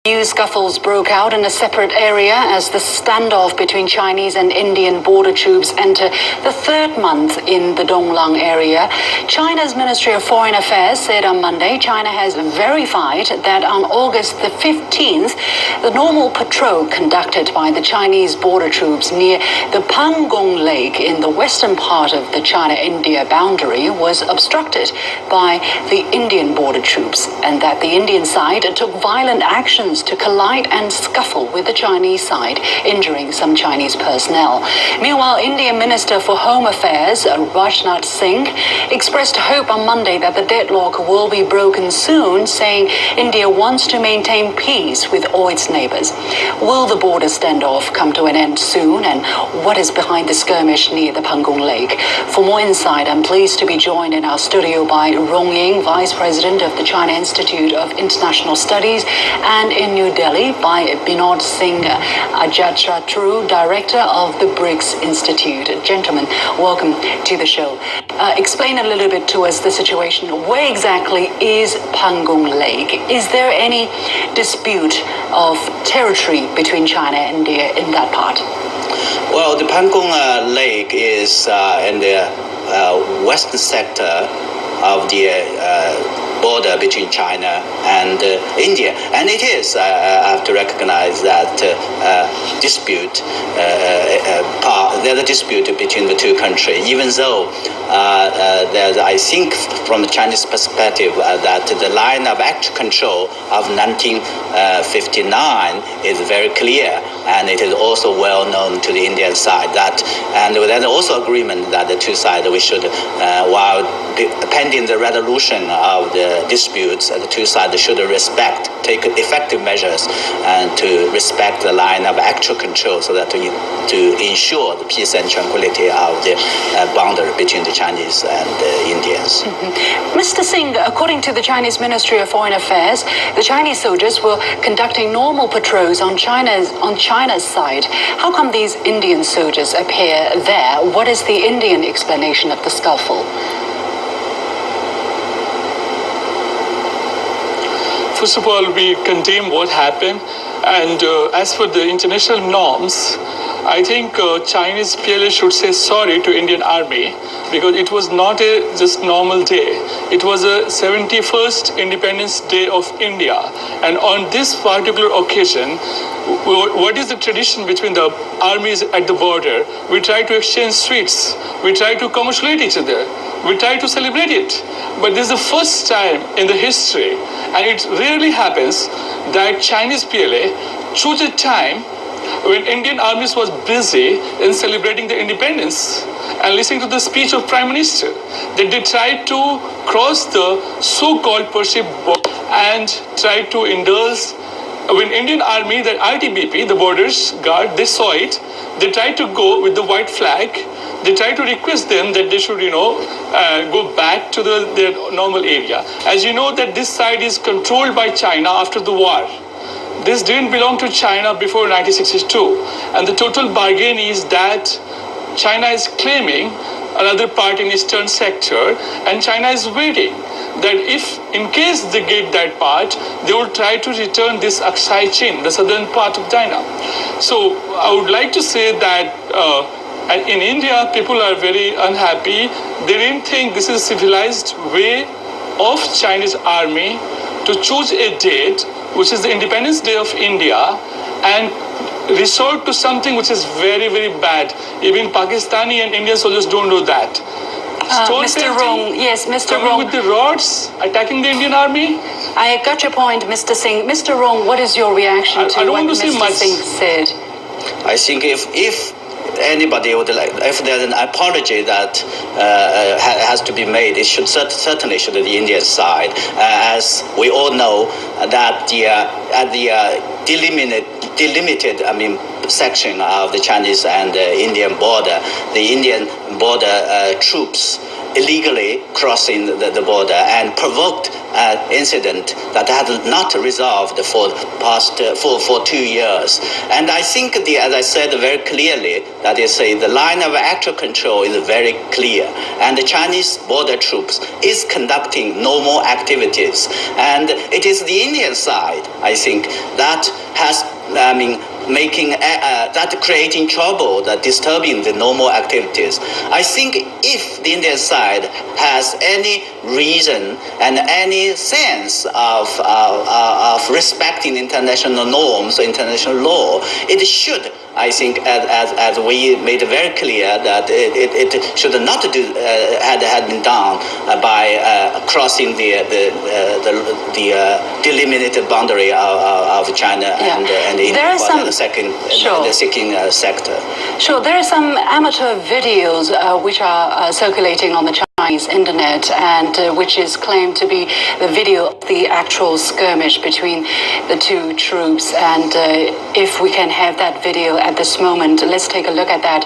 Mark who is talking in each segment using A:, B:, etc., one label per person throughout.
A: New scuffles broke out in a separate area as the standoff between Chinese and Indian border troops enter the third month in the Dokhlam area. China's Ministry of Foreign Affairs said on Monday China has verified that on August the 15th, the normal patrol conducted by the Chinese border troops near the Pangong Lake in the western part of the China-India boundary was obstructed by the Indian border troops, and that the Indian side took violent actions to collide and scuffle with the Chinese side, injuring some Chinese personnel. Meanwhile, Indian Minister for Home Affairs, Rajnath Singh, expressed hope on Monday that the deadlock will be broken soon, saying India wants to maintain peace with all its neighbors. Will the border standoff come to an end soon, and what is behind the skirmish near the Pangong Lake? For more insight, I'm pleased to be joined in our studio by Rong Ying, Vice President of the China Institute of International Studies, and in New Delhi by Binod Singh Ajatratru, Director of the BRICS Institute. Gentlemen, welcome to the show. Explain a little bit to us the situation. Where exactly is Pangong Lake? Is there any dispute of territory between China and India in that part?
B: Well, the Pangong Lake is in the western sector of the border between China and India, and it is, I have to recognize that there's a dispute between the two countries, even though I think from the Chinese perspective that the line of actual control of 1959 is very clear, and it is also well known to the Indian side that, and there's also agreement that the two sides we should, while pending the resolution of the disputes, the two sides should take effective measures and to respect the line of actual control, so that to ensure the peace and tranquility of the boundary between the Chinese and the Indians.
A: Mr. Singh, according to the Chinese Ministry of Foreign Affairs, the Chinese soldiers were conducting normal patrols on China's side. How come these Indian soldiers appear there? What is the Indian explanation of the scuffle?
C: First of all, we condemn what happened, and as for the international norms, I think Chinese PLA should say sorry to Indian Army, because it was not a just normal day. It was a 71st Independence Day of India, and on this particular occasion, what is the tradition between the armies at the border? We try to exchange sweets, we try to congratulate each other, we try to celebrate it. But this is the first time in the history, and it rarely happens, that Chinese PLA choose a time when Indian armies was busy in celebrating the independence and listening to the speech of Prime Minister, that they tried to cross the so-called perceived border and try to indulge. When Indian Army, the ITBP, the borders guard, they saw it, they tried to go with the white flag. They tried to request them that they should, go back to their normal area. As you know, that this side is controlled by China after the war. This didn't belong to China before 1962. And the total bargain is that China is claiming another part in eastern sector, and China is waiting that if in case they get that part, they will try to return this Aksai Chin, the southern part of China. So I would like to say that in India, people are very unhappy. They didn't think this is a civilized way of Chinese army to choose a date, which is the Independence Day of India, and resort to something which is very, very bad. Even Pakistani and Indian soldiers don't know that.
A: Mr. Rong, yes, Mr.
C: Coming
A: Rong.
C: with the rods, attacking the Indian army.
A: I got your point, Mr. Singh. Mr. Rong, what is your reaction to what Mr. Singh said?
B: I think if anybody would like, if there's an apology that has to be made, it should certainly should the Indian side, as we all know that at the delimited, section of the Chinese and Indian border, the Indian border troops illegally crossing the border and provoked incident that had not resolved for past for 2 years. And I think as I said very clearly, that is the line of actual control is very clear, and the Chinese border troops is conducting normal activities, and it is the Indian side, I think, that has making that creating trouble, that disturbing the normal activities. I think if the Indian side has any reason and any sense of respecting international norms, international law, it should, I think, as we made very clear, that it should not do had been done by crossing the delimited boundary of China and India for the second sector.
A: Sure, there are some amateur videos which are circulating on the Chinese internet, and which is claimed to be the video of the actual skirmish between the two troops. And if we can have that video at this moment, let's take a look at that.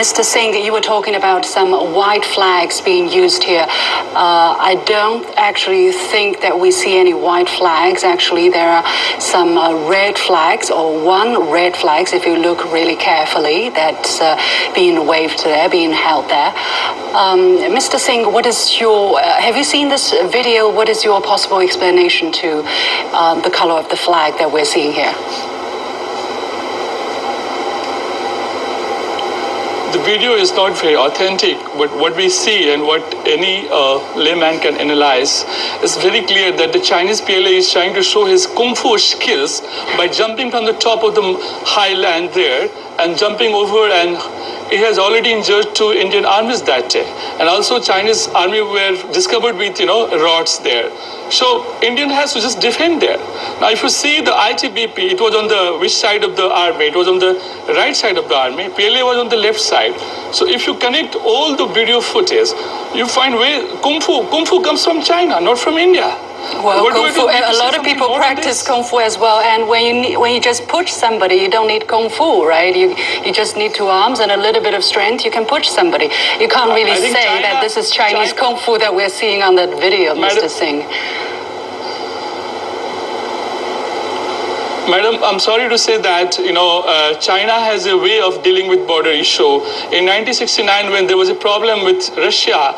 A: Mr. Singh, you were talking about some white flags being used here. I don't actually think that we see any white flags. Actually, there are some red flags, or one red flags, if you look really carefully, that's being waved there, being held there. Mr. Singh, what is your, have you seen this video? What is your possible explanation to the color of the flag that we're seeing here?
C: The video is not very authentic, but what we see and what any layman can analyze is very clear that the Chinese PLA is trying to show his kung fu skills by jumping from the top of the high land there and jumping over, and it has already injured 2 Indian armies that day. And also Chinese army were discovered with, rods there. So Indian has to just defend there. Now if you see the ITBP, it was on the which side of the army? It was on the right side of the army. PLA was on the left side. So if you connect all the video footage, you find where Kung Fu comes from China, not from India.
A: Well, Kung Fu, a lot of people practice Kung Fu as well, and when you just push somebody, you don't need Kung Fu, right? You just need 2 arms and a little bit of strength, you can push somebody. You can't really say that this is Chinese Kung Fu that we're seeing on that video, Mr. Singh.
C: Madam, I'm sorry to say that, China has a way of dealing with border issue. In 1969, when there was a problem with Russia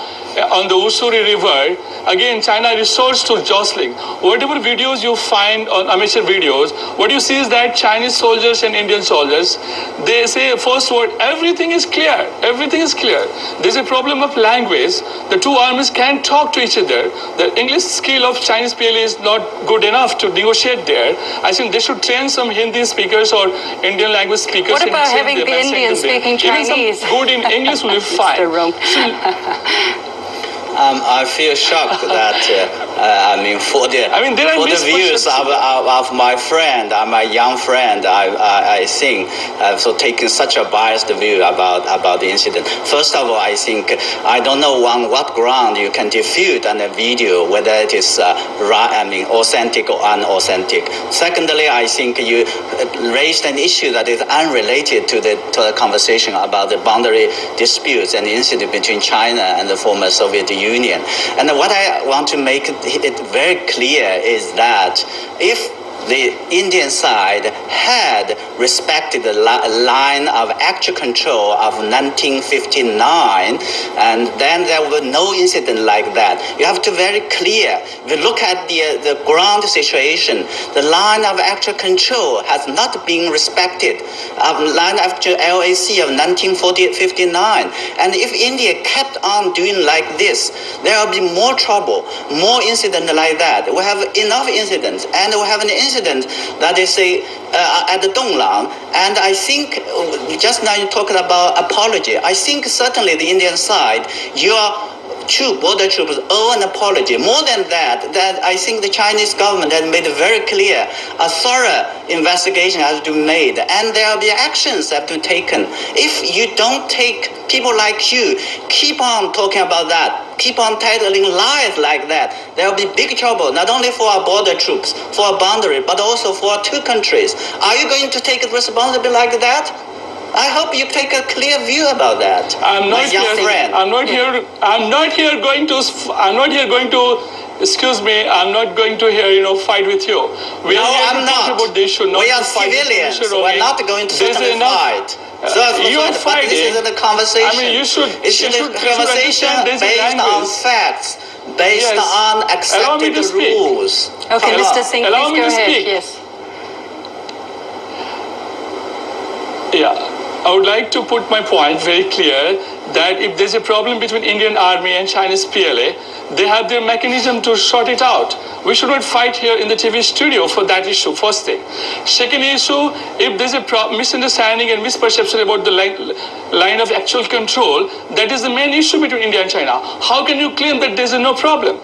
C: on the Ussuri River, again, China resorts to jostling. Whatever videos you find on amateur videos, what you see is that Chinese soldiers and Indian soldiers, they say first word, everything is clear, everything is clear. There's a problem of language. The 2 armies can't talk to each other. The English skill of Chinese PLA is not good enough to negotiate there. I think they should train some Hindi speakers or Indian language speakers.
A: What about having the Indians speaking Chinese?
C: Even some good in English will be fine.
B: I feel shocked that for the views of my friend, my young friend, I think so taking such a biased view about the incident. First of all, I think I don't know on what ground you can defute on a video whether it is authentic or unauthentic. Secondly, I think you raised an issue that is unrelated to the conversation about the boundary disputes and the incident between China and the former Soviet Union. And what I want to make it very clear is that if the Indian side had respected the line of actual control of 1959, and then there was no incident like that. You have to very clear. If you look at the ground situation, the line of actual control has not been respected. Line of actual LAC of 1959, and if India kept on doing like this, there will be more trouble, more incident like that. We have enough incidents, and we have an incident that is at the Dokhlam, and I think just now you talked about apology. I think certainly the Indian side, your border troops owe an apology. More than that I think the Chinese government has made it very clear a thorough investigation has to be made, and there will be actions that have to be taken. If you don't take people like you, keep on talking about that, keep on telling lies like that, there will be big trouble, not only for our border troops, for our boundary, but also for our 2 countries. Are you going to take responsibility like that? I hope you take a clear view about that.
C: I'm not
B: young
C: here.
B: friend.
C: I'm not here going to. Excuse me. I'm not going to here, fight with you. We
B: No,
C: are here
B: I'm
C: to talk
B: not.
C: about the issue, not
B: We are
C: to fight with
B: civilians.
C: Mr.
B: We're
C: Rohing.
B: not going to
C: There's
B: certainly
C: enough-
B: fight.
C: you are
B: But
C: fighting.
B: this is a conversation.
C: I mean, you should.
B: It should be a conversation
C: there's a
B: based on
C: language.
B: facts, based
C: Yes.
B: on
C: Allow me
B: accepted
C: to speak.
B: rules.
A: Okay,
B: Come
A: Mr.
B: on.
A: Singh,
C: Allow
A: please
C: me
A: go
C: to
A: ahead.
C: speak.
A: Yes.
C: Yeah, I would like to put my point very clear that if there's a problem between Indian Army and Chinese PLA, they have their mechanism to sort it out. We should not fight here in the TV studio for that issue, first thing. Second issue, if there's a misunderstanding and misperception about the line of actual control, that is the main issue between India and China. How can you claim that there's no problem?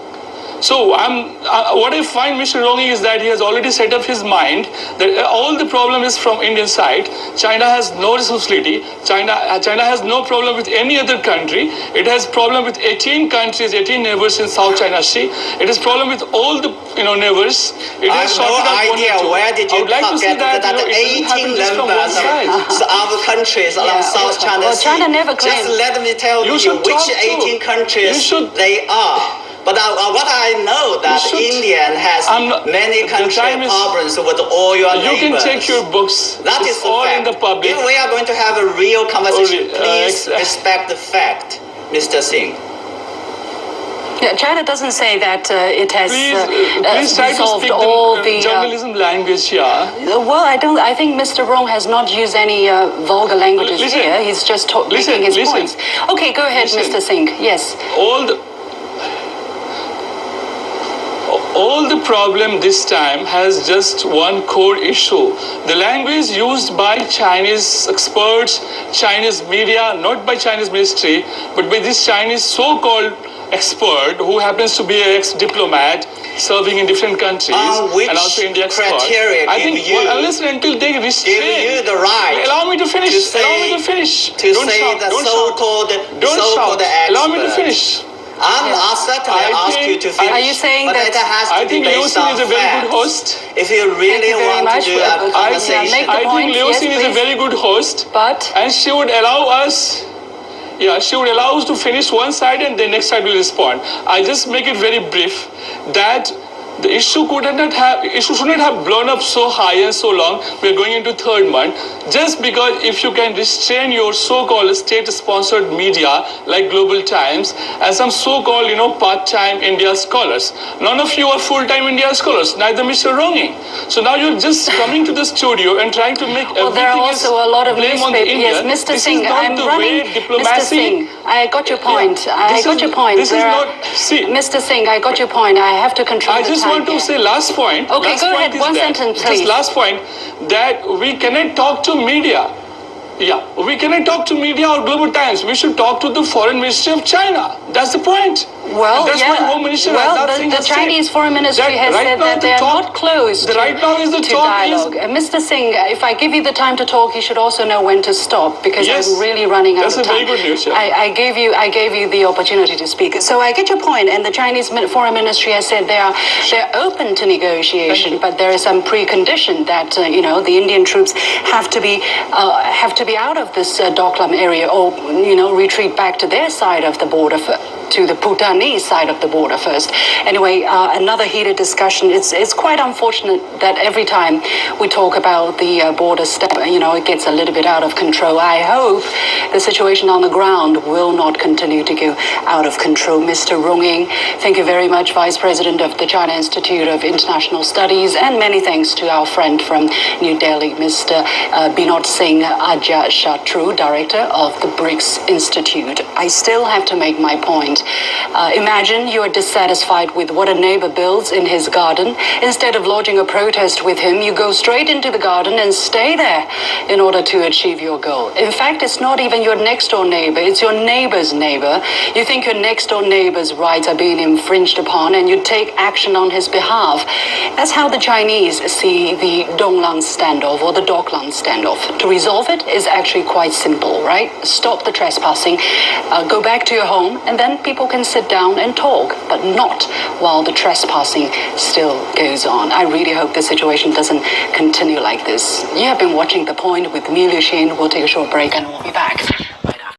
C: So what I find Mr. Rohing is that he has already set up his mind that all the problem is from Indian side. China has no responsibility. China has no problem with any other country. It has problem with 18 countries, 18 neighbors in South China Sea. It has problem with all the neighbors. It
B: I
C: has
B: have no
C: sorted out one
B: idea
C: or two.
B: where did
C: I
B: you
C: would like to see
B: get that
C: it doesn't
B: 18
C: happen just from one
B: members
C: side.
B: of countries along
A: Yeah.
B: South China
A: Well,
B: Sea.
A: China never
B: Just
A: claimed-
B: let me tell
C: You
B: you
C: should
B: which
C: talk to-
B: 18 countries
C: you should-
B: they are. But what I know that
C: should-
B: India has
C: I'm not-
B: many
C: the
B: country
C: time is-
B: problems with all your
C: You
B: neighbors.
C: can take your books.
B: That
C: it's
B: is the
C: all
B: fact.
C: in the public.
B: If we are going to have a real conversation, please
C: ex-
B: respect the fact, Mr. Singh.
A: Yeah, China doesn't say that it has
C: Please try to
A: resolved
C: speak
A: all
C: the
A: the.
C: journalism language here.
A: Well, I think Mr. Rohing has not used any vulgar languages
C: Listen.
A: here. He's just
C: Listen,
A: making his
C: listen.
A: points. Okay, go ahead,
C: Listen.
A: Mr. Singh. Yes.
C: All the problem this time has just one core issue. The language used by Chinese experts, Chinese media, not by Chinese ministry, but by this Chinese so-called expert who happens to be an ex-diplomat serving in different countries
B: Which
C: and also India expert.
B: criteria
C: I
B: give
C: think
B: you,
C: unless and until they restrain.
B: give you the right
C: Allow me to finish.
B: to say,
C: Allow me to finish.
B: to
C: Don't
B: say
C: shout.
B: the
C: Don't
B: so-called
C: shout. Don't
B: so-called
C: shout.
B: expert.
C: Allow me to finish.
B: I'll certainly
C: I
B: ask you
C: think-
B: to finish.
A: Are you saying
B: but
A: that-
B: it has to
C: I
B: be
C: think
B: based
C: Liu Xin
B: on
C: is a very
B: facts.
C: good host.
B: If you really
A: you very
B: want
A: much.
B: to do a
A: Yeah,
B: conversation,
A: make the
C: I
A: point.
C: think Liu
A: Yes,
C: Xin is a
A: please.
C: very good host.
A: But
C: And she would allow us, she would allow us to finish one side and the next side will respond. I just make it very brief that the issue should not have blown up so high and so long. We're going into third month. Just because if you can restrain your so-called state-sponsored media like Global Times and some so-called, part-time India scholars. None of you are full-time India scholars, neither Mr. Rohing. So now you're just coming to the studio and trying to make
A: well, there are
C: everything
A: also a lot of
C: blame on the
A: newspapers. Yes,
C: Indian.
A: Mr.
C: This
A: Singh,
C: is not
A: I'm
C: the
A: running.
C: way diplomacy.
A: Mr. Singh, I got your point. I got your point.
C: This is
A: There are-
C: not. See,
A: Mr. Singh, I got your point. I have to control
C: I
A: the
C: just
A: time
C: want to
A: here.
C: say last point.
A: Okay,
C: last
A: go
C: point
A: ahead.
C: is
A: One
C: that-
A: sentence,
C: Just
A: please.
C: last point, that we cannot talk to media. Yeah, we cannot talk to media or Global Times. We should talk to the Foreign Ministry of China. That's the point.
A: Well,
C: that's
A: yeah.
C: what Home Minister
A: well,
C: Rajnath Singh
A: the
C: has
A: Chinese
C: said.
A: Foreign Ministry has
C: right
A: said
C: now
A: that
C: the
A: they are
C: talk-
A: not closed
C: right now is the
A: to
C: talk is-
A: dialogue. Mr. Singh, if I give you the time to talk, you should also know when to stop because
C: Yes.
A: I'm really running out
C: That's
A: of
C: a
A: time.
C: very good news, yeah.
A: I gave you the opportunity to speak. So I get your point, and the Chinese Foreign Ministry has said they're open to negotiation, but there is some precondition that the Indian troops have to be out of this Dokhlam area or retreat back to their side of the border. To the Bhutanese side of the border first. Anyway, another heated discussion. It's quite unfortunate that every time we talk about the border step, it gets a little bit out of control. I hope the situation on the ground will not continue to go out of control. Mr. Rohing, thank you very much, Vice President of the China Institute of International Studies, and many thanks to our friend from New Delhi, Mr. Binod Singh Ajja Shatru, Director of the BRICS Institute. I still have to make my point. Imagine you are dissatisfied with what a neighbor builds in his garden. Instead of lodging a protest with him, you go straight into the garden and stay there in order to achieve your goal. In fact, it's not even your next door neighbor, it's your neighbor's neighbor. You think your next door neighbor's rights are being infringed upon and you take action on his behalf. That's how the Chinese see the Donglang standoff or the Dokhlam standoff. To resolve it is actually quite simple, right? Stop the trespassing, go back to your home, and then people can sit down and talk, but not while the trespassing still goes on. I really hope the situation doesn't continue like this. You have been watching The Point with me, Liu Xin. We'll take a short break and we'll be back.